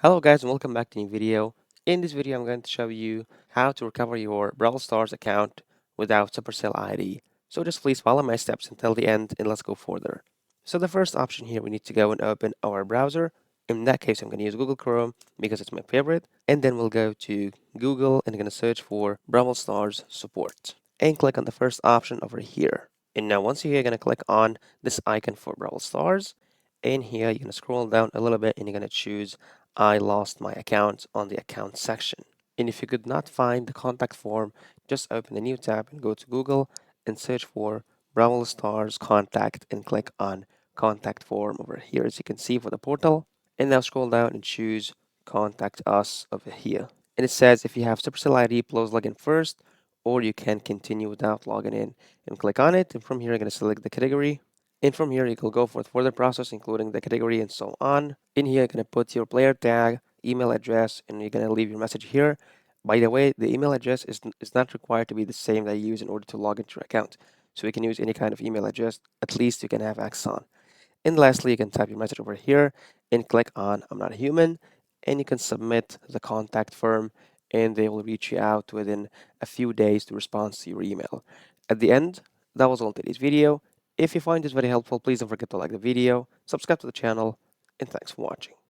Hello guys and welcome back to a new video. In this video I'm going to show you how to recover your Brawl Stars account without Supercell ID. So just please follow my steps until the end and let's go further. So the first option here, we need to go and open our browser. In that case I'm going to use Google Chrome because it's my favorite, and then we'll go to Google and I'm going to search for Brawl Stars support and click on the first option over here. And now once you're here, you're going to click on this icon for Brawl Stars. In here you're going to scroll down a little bit and you're going to choose I lost my account on the account section. And if you could not find the contact form, just open a new tab and go to Google and search for Brawl Stars contact and click on contact form over here, as you can see, for the portal. And now scroll down and choose contact us over here. And it says if you have Supercell ID, please log in first, or you can continue without logging in, and click on it. And from here, you're going to select the category, and from here, you can go for the further process, including the category and so on. In here, you're going to put your player tag, email address, and you're going to leave your message here. By the way, the email address is not required to be the same that you use in order to log into your account. So you can use any kind of email address, at least you can have access on. And lastly, you can type your message over here and click on I'm not a human, and you can submit the contact firm, and they will reach you out within a few days to respond to your email. At the end, that was all today's video. If you find this very helpful, please don't forget to like the video, subscribe to the channel, and thanks for watching.